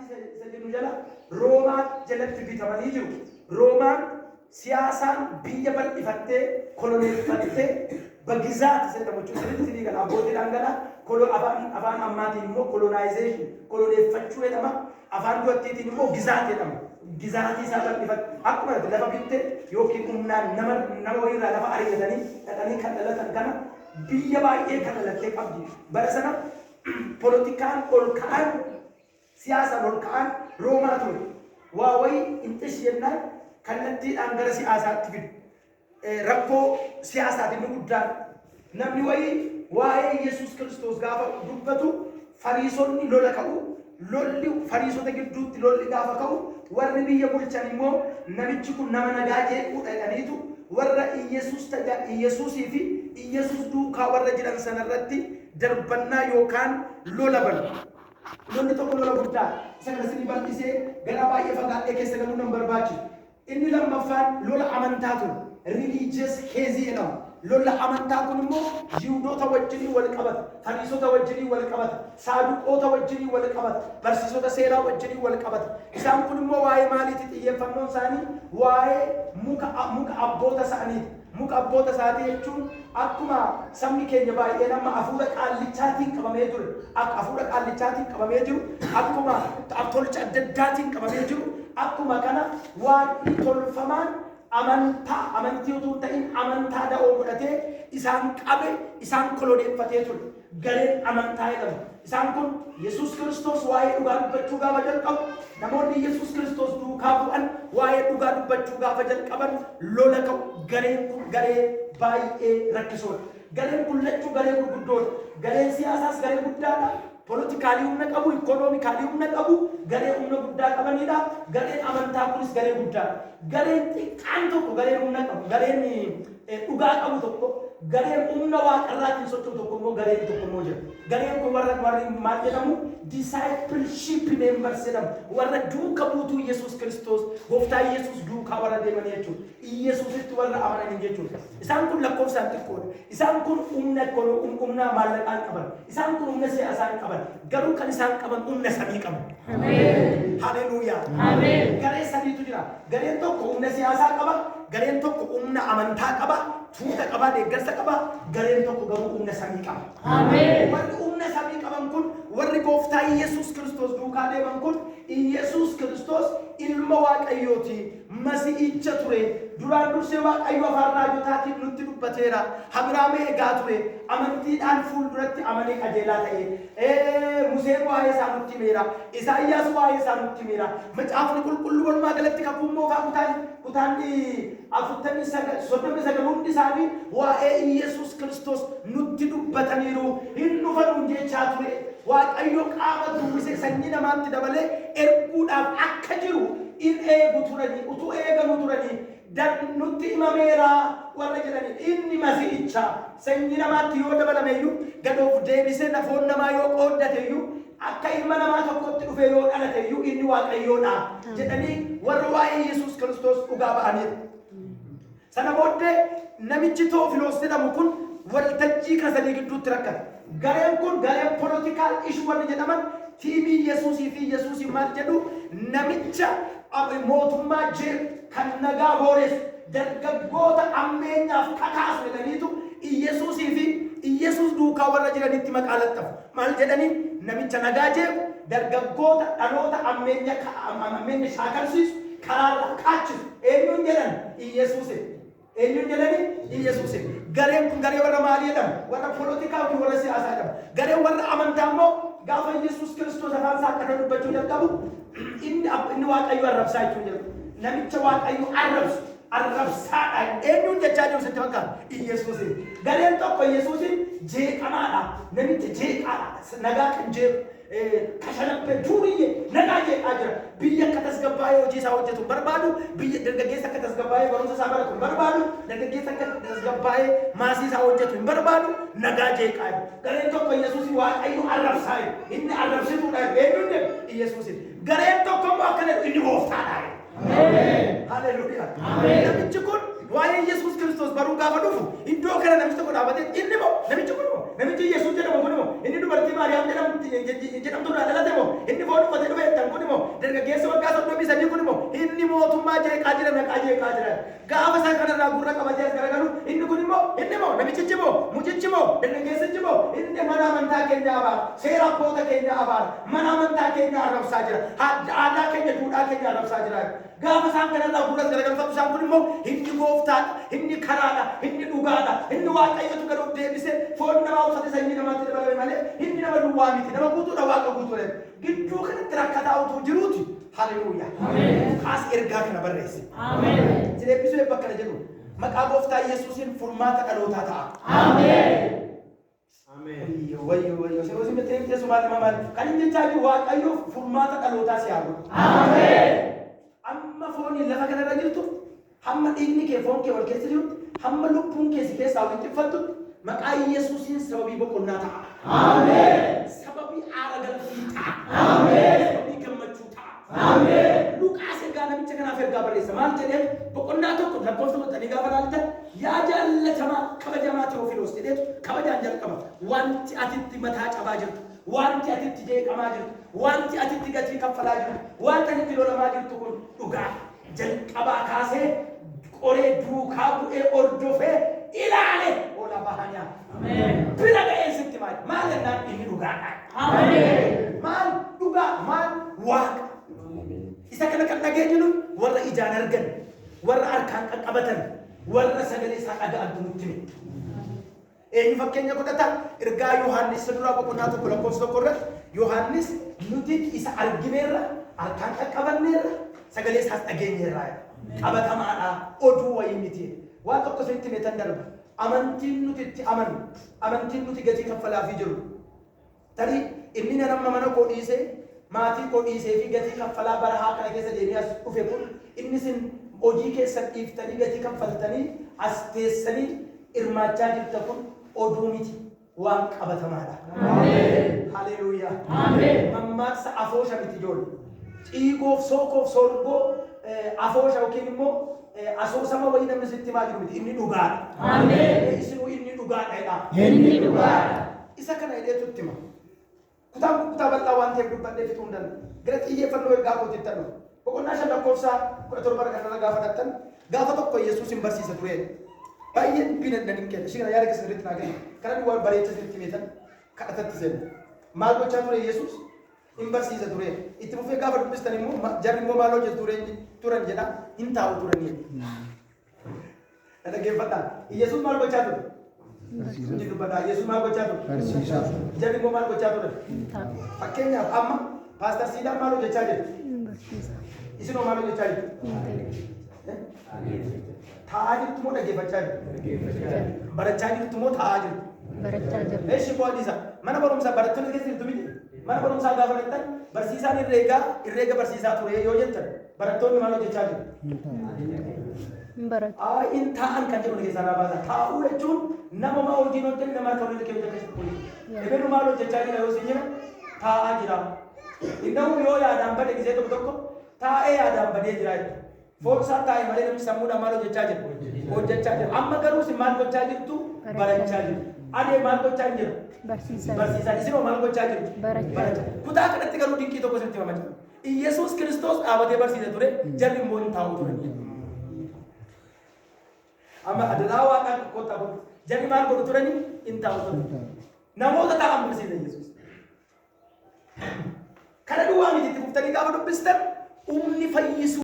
paartii isa jedhu jala Roomaa jalatti bitamanii jiru. Roomaan siyaasaan biyya bal'ifattee koloneeffattee በግዛት ስለተሞቹ ስለዚህ ይገና ቦዲዳን ገና ኮሎ አፋን አማቲን ሞ ኮሎናይዜሽን ኮሎኔፈቹ የደማ አፋን ዶቲቲን ሞ ግዛት የደማ ግዛት ይሳበል ይፈት አቁመት ለባቢቴ ዮኪኩና ነመወይራ ለባ አሪገተኒ ተጠኒ ከለለተን ገና ቢየባዬ ከለለቴ ቀብዲ በረሰና ፖለቲካን ኦልካን ሲያሳን ኦልካን ሮማቱ ዋወይ እንጥሽ የና ከነቲ አንገረ ሲያሳት ፊት ረኮ ሲያሳት ንጉዳን namni wayi waa'ee Yesuus Kiristoos gaafa dubbatu fariisonni lola ka'u lolli fariisota gidduutti lolli gaafa ka'u warri biyya bulchan immoo namichi kun nama nagaa jedhu dhaqaniitu warra Yesuusii fi Yesuus duukaa warra jiran sanarratti darbannaa yookaan lola banu. Lolli tokko lola guddaa isa kana isin bal'isee gara baay'ee fagaadhee keessa galuu nan barbaachisu. Inni lammaffaan lola amantaa ture religious hezii jedhama. lola amantaa kun immoo Yihuudoota wajjin wal qabata, Fariisota wajjin wal qabata, Saaduqoota wajjin wal qabata, barsiisota seeraa wajjin wal qabata. Isaan kun immoo waa'ee maaliiti xiyyeeffannoon isaanii waa'ee muka abboota isaaniiti. Muka abboota isaatii jechuun akkuma sabni keenya baay'ee nama hafuura qaallichaatiin qabamee ture, hafuura qaallichaatiin qabamee jiru, akkuma tolcha adda addaatiin qabamee jiru, akkuma kana waan tolfamaan amantii utuu ta'in amantaa da'oo godhatee isaan qabe isaan koloneeffatee ture. Gareen amantaa jedhamu. Isaan kun Yesuus Kiristoos waa'ee dhugaa dubbachuu gaafa jalqabu, namoonni Yesuus Kiristoos duukaa bu'an waa'ee dhugaa dubbachuu gaafa jalqaban lola ka'u. Gareen kun garee baay'ee rakkisoodha. Gareen kun lachuu garee gurguddoodha. Gareen siyaasaas garee guddaadha. Politikaalii humna qabu, ikoonoomikaalii humna qabu, garee humna guddaa qabanidha. Gareen amantaa kunis garee guddaadha. Gareen xiqqaan tokko gareen humna qabu, gareen dhugaa qabu tokko, gareen humna waaqarraatiin socho'u tokko immoo gareen tokko immoo jira. Gareen kun warri maal jedhamu? Discipleship members jedhamu. Warra duuka buutuu Yesuus Kiristoos, gooftaa Yesuus duukaa warra deemanii jechuudha. Yesuusitti warra amananii jechuudha. Isaan kun lakkoofsaan xiqqoodha. Isaan kun humna maallaqaan qaban. Isaan kun humna siyaasaan qaban. Garuu kan isaan qaban humna samii qaban. Ameen. Haleluuyaa. Ameen. Garee sadiitu jira. Gareen tokko humna siyaasaa qaba. Gareen tokko humna amantaa qaba. Tuuta qaba, deeggarsa qaba. Gareen tokko garuu humna samii qaba. Ameen. Warri humna samii qaban kun warri gooftaa Yesuus Kiristoos duukaa deeman kun Yesuus Kiristoos ilma Waaqayyooti. Masiihicha ture. Duraan dursee Waaqayyo afaan raajotaatiin nutti dubbateera. Abrahaam eegaa ture. Amantiidhaan fuulduratti amanee qajeelaa ta'e. Museen waa'ee isaa nutti himeera. Isaayyaas waa'ee isaa nutti himeera. Macaafni qulqulluu walumaa galatti kakuu moofaa kutaan soddomii sagaluun isaanii waa'ee Yesuus Kiristoos nutti dubbataniiru. Hin dhufan jechaa ture. Waaqayyo qaama duwwise sanyii namaatti dabalee erguudhaaf akka jiru in eegu turanii, utuu eegamu turanii nutti himameera warra jedhanii inni masiihicha sanyii namaatti yoo dabalameeyyuu gadoof deebisee nafoon namaa yoo qooddateeyyuu akka ilma namaa tokkotti dhufee yoo dhalateeyyuu inni Waaqayyoodha jedhanii warra waa'ee Yesuus Kiristoos dhugaa ba'aniiru. Sana booddee namichi Toofiloos jedhamu kun waltajjii kana sadii gidduutti rakkate. Gareen kun gareen politikaal ishuu warri jedhaman tiimii Yesuusii fi Yesuusii maal jedhu namicha mootummaa kan nagaa booreessu dargaggoota ammeenyaaf kakaasu jedhaniitu Yesuusii fi Yesuus duukaa warra jiranitti maqaa laxxafu. Maal jedhanii namicha nagaa jeequ dargaggoota dhaloota ammeenya shaakalsiisu karaarra kaachisu. Eenyuun jedhan Yesuusi. Eenyuun jedhani Yesuusi. Gareen kun garee warra maalii jedhamu? Warra politikaa fi warra siyaasaa jedhamu. Gareen warra amantaa immoo gaafa Yesuus Kiristoos afaan isaa akka dubbachuu jalqabu inni Waaqayyo arrabsaa jechuu jalqabu. Namicha Waaqayyo arrabsaadha. Eenyuun jechaa jiru sitti fakkaata? Yesuusi. Gareen tokko Yesuusi jeeqamaadha. Namicha jeeqaadha. Nagaa kan jeequ. Kashanabbe duuriye nagaa jeeqaa jira. Biyya akka tasgabbaa'ee hojii isaa hojjetu barbaadu, biyya dargaggeessa akka tasgabbaa'ee barumsa isaa baratu barbaadu, dargaggeessa akka tasgabbaa'ee maasii isaa hojjetu hin barbaadu, nagaa jeeqaa jiru. Gareen tokko Yesuusi Waaqayyo arrabsaa jiru. Inni arrabsituudha. Eenyuun Yesuusi. Gareen tokko immoo akkana inni gooftaadha. Ameen. Haleluuyaa. Ameen. Namichi kun waa'ee Yesuus Kiristoos baruu gaafa dhufu iddoo kana namichi tokko dhaabatee inni moo namichi kun moo namichi Yesuus jedhamu kun moo inni dubartii Maariyaam jedhamtu dhalate moo inni foon uffatee dhufe jettan kun moo dargaggeessa waggaa 33 kun immoo inni mootummaa jeeqaa jira naqaa jeeqaa jira. Gaafa isaa kanarraa gurra qabatee as garagalu inni kun immoo namichichi immoo mucichi immoo dargaggeessichi immoo inni mana amantaa keenya abaara seera abboota keenya abaara mana amantaa keenya arrabsaa jira aadaa keenya duudhaa keenya arrabsaa jira. Gaafa isaan kanarraa gurra as garagalfatu isaan kun immoo inni gooftaadha inni karaadha inni dhugaadha inni waaqayyotu gad of deebisee foon namaa uffate sanyii namaatti dabalame malee inni nama duwwaa miti nama guutuudha waaqa guutuudha. Gidduu kanatti rakkataa utuu jiruuti. Haleluuyaa. Kaas ergaa kana barreesse. Jireebisuu bakka kana jedhu maqaa gooftaa Yesuusiin furmaata dhalootaa ta'a. Wayyo seerosi meteen teessu maal kan inni jechaa jiru waaqayyo furmaata dhalootaa si haa godhu. Amma foonii lafa kanarra jirtu hamma dhiigni kee foon kee wal keessa jirutti hamma lubbuun kee si keessaa wal xiffattutti maqaa Yesuusiin sababii boqonnaa ta'a. Sababii aara galfii ta'a. Sababii gammachuu ta'a. Luqaas ergaa namicha kanaaf ergaa barreessa maal jedhee boqonnaa tokko lakkoofsa kudhanii gaafa laaltan yaa jaallatamaa kabajamaa Tewofiloos jedheetu kabajaan jalqaba wanti atitti mataa cabaa jirtu wanti atitti jeeqamaa jirtu wanti atitti gatii kaffalaa jirtu wanti atitti lolamaa jirtu kun dhugaa jalqabaa kaasee qoree duukaa bu'ee ordofee ilaale ola bahanya. Bira ga'een sitti maal jennaan inni dhugaadha. Maal dhugaa maal waaqa. Isa kana kan dhageenyu warra ijaan argan warra harkaan qaqqabatan warra sagalee isaa dhaga'an nutti hime. Eenyu fakkeenya godhata ergaa Yohaannis duraa boqonnaa tokko lakkoofsa tokko irratti Yohaannis nuti isa argineerra harkaan qaqqabanneerra sagalee isaas dhageenyeerra qabatamaadha oduu wayii miti. Waan tokko sitti meetan darba amantiin nuti itti amanu amantiin nuti gatii kaffalaafii jiru. Tarii inni nama mana koo dhiisee maatii koo dhiisee fi gatii kaffalaa barahaa kana keessa deemee as dhufe kun inni sin hojii keessan dhiiftanii gatii kaffaltanii as teessanii hirmaachaa jirta kun oduu miti waan qabatamaadha. Haleluuyaa. Mammaaksa afoosha miti ijoollee. Xiigoof sookoof soorgoo afoosha yookiin immoo asoosama wayii namni sitti maa jiru miti inni dhugaadha. Isinuu inni dhugaadha. Inni dhugaadha. Isa kana hidheetu itti hima. Kutaa bal'aa waan ta'eef dubbadhee fixuu hin danda'u. Gara xiyyeeffannoo ergaa kootitti ta'u. Boqonnaa 5 lakkoofsa 17 kanarra gaafa dhattan gaafa tokko Yesuus hin barsiisa ture. Baay'ee dubbiin adda hin kenna. Isheen yaada keessa irratti naa kenna. Kana waan bareecha sitti meetan kadhatatti seenu. Maal gochaa ture Yesuus? Hin barsiisa ture. Itti fufee gaafa dubbistan immoo jarri immoo maal hojjetu turan jedha hin taa'u turanii. Dhaggeeffadhaa. Yesuus maal gochaa ture? Yesuus maal gochaa ture? Jarri immoo maal gochaa ture? Fakkeenyaaf amma Paastar Siidaan maal hojjechaa jiru? Isinoo maal hojjechaa jiru? Taa'aa jirtu moo dhaggeeffachaa jirtu? Barachaa jirtu moo taa'aa jirtu? Barachaa jirtu. Eeshi qoodisa. Mana barumsaa barattoonni keessa jirtu miti. Mana barumsaa gaafa dhaqxan barsiisaan irreega barsiisaa ture yoo jettan barattoonni maal hojjechaa jiru? In taa'an kan jedhu keessaa naa baasa. Taa'uu jechuun nama maa hojiin hojjetan nama harka waliin keessa keessatti kuni. Ebeenu maal hojjechaa jira yoo sinjira taa'aa jira. Inni yoo yaadaan bade gisee tokko taa'ee yaadaan badee jira jechuudha. Foon isaa taa'e malee namni sammuudhaan maal hojjechaa jira? Hojjechaa jira. Amma garuu si maal gochaa jirtu? Barachaa jiru. Adee maal gochaa hin jiru? Barsiisaa. Isinoo maal gochaa jiru? Barachaa. Kutaa kanatti garuu dinqii tokko sitti himama jira. Iyesuus Kiristoos dhaabatee barsiisa ture jarri immoo hin taa'u ture. Amma adalaa waaqaan kottaa godhu. Jarri maal godhu turani? Hin taa'u ture. Namoota taa'an barsiisa Iyesuus. Kana duwwaa miti itti fuftanii gaafa dubbistan humni fayyisu.